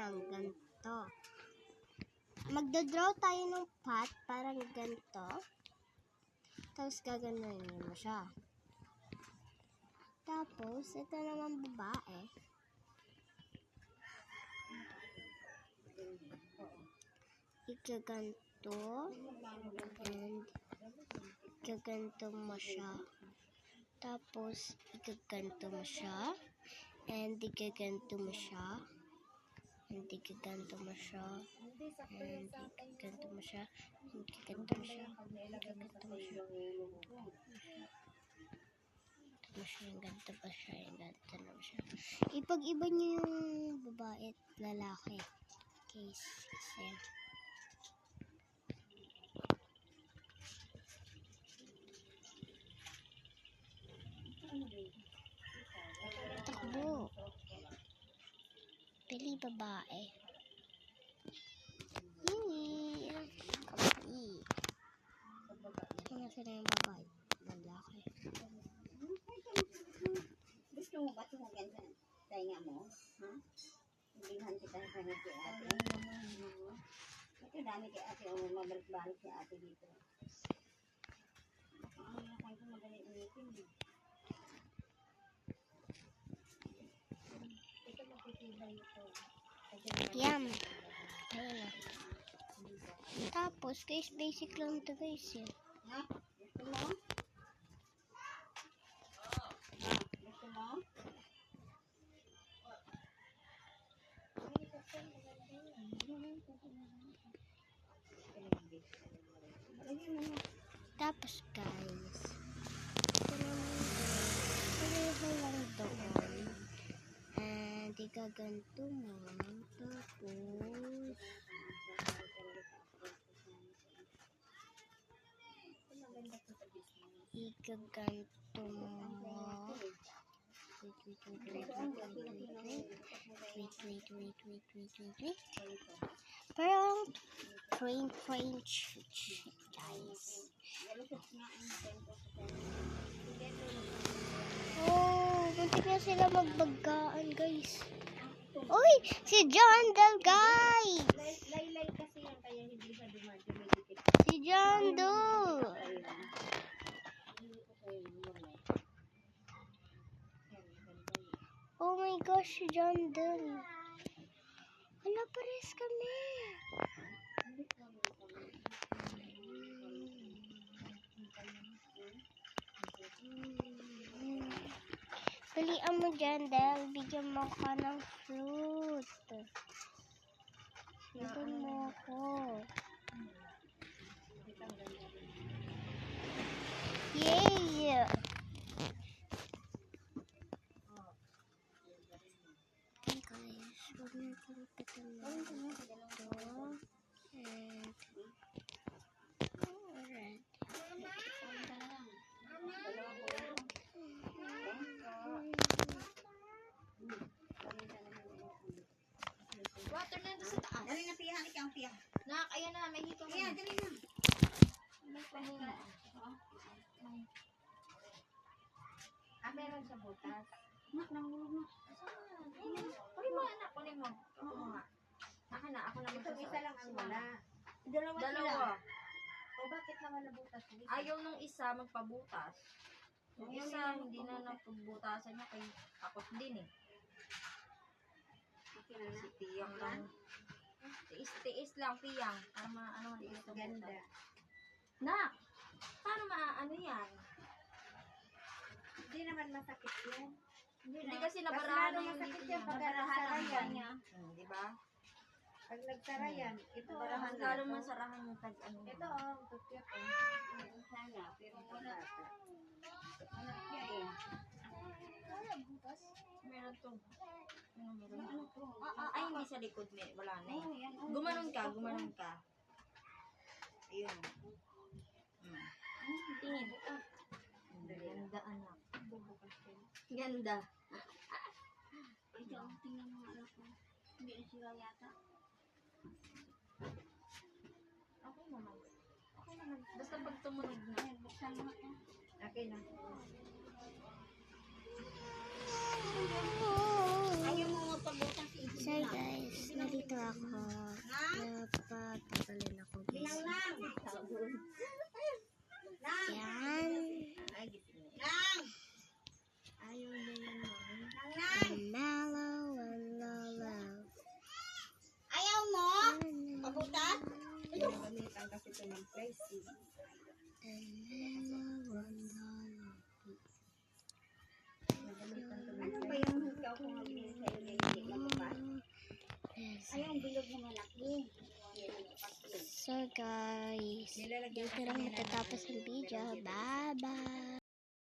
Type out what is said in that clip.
ng ganito. Magdodraw tayo ng pot, parang ganito. Tapos gaganunin mo siya. Tapos, ito naman babae. Igaganto. And igaganto mo siya. Tapos, igaganto mo siya. And igaganto mo siya. And igaganto mo siya. And igaganto mo siya. And igaganto mo siya. Igaganto mo siya. Ganito pa siya. Ganito na siya. Ipag-iba niyo yung babae at lalaki. Case. Kasi takbo. Pili babae. Yee! Kapi. Ano sila yung babae? Lalaki. Gusto mo ba tumugan sa tainga mo? Ha? Hilihan kita sa kanya kay ate. Ito dami kay ate. O mabalik-balik si ate dito. Ang nakay ko madali ulitin. Ito magtitibay ito. Yum. Ayun na. Tapos, guys, basic lang ito, guys. Yun. Ha? Gusto mo? Gusto mo? Tapos, guys, ito naman, pareho lang doon. And, igaganto mo. Tapos, igaganto mo. Wait. Parang train, guys. Oh, muntik na sila magbagaan, guys. Uy, si John Del, guys. Laylay kasi yan kaya hindi siya dumadumi. Si John Del. Oh my gosh, si John Del. Hala, pares kami. Pilihan mo dyan, Del. Bigyan mo ka ng fruit. Bigyan mo ako. Yay! Okay, guys. Huwag na kumpitan na ito. And alright. Water na doon sa taas. Dali na piyahan, ikaw ang piyahan. Nak, ayan na, may hito. Ayan, dali na. May pahinga. Meron sa butas. Nak, nangulog na. Kunin mo, anak, kunin mo. Oo nga. Ako na Ito, magsusuot. isa lang ang wala. Dalawa sila. Dalawa. O bakit naman nabutas? Ayaw nung isa magpabutas. Yung isa, hindi na napabutasan niya kay takot din eh. Okay na na. Si Tiyang lang. Tiis lang, Tiyang. Para maano Tiis, sa ganda. butas. Nak! Paano maano yan? Hindi naman masakit yan. Hindi kasi Mas nabarahan lalo na yung masakit dito yan niya. pag Nabarahan nasara ang yan. niya. Di ba? Pag nagsara yan, ito Barahan na. lalo masarahan yung tag ano. Ito, tutyap eh. Sana, pero wala pa. Anak niya eh. Meron to. Ano meron? Ano to? Ay, hindi sa likod. Wala na eh. Oh, yan. Oh, Gumanon ka. Ayun. Tingin. Ganda, anak. Ganda. Ito, tingnan mo anak ko. Hindi na sila yata. Okay naman. Basta pag tumunog na. Ayan, buksan mo ito. Okay na. Ayaw mo magpabutas. Sorry, guys. natin ng placing. Nagalitan to ng Ano ba placing. yung ikaw kung mabili sa'yo na hindi mabukas? Ay, yung bilog na malaki. Hindi mabukas yun. So guys, Nilalagyan dito kasi lang nila ng matatapos ano, ang video. pero hindi Bye bye!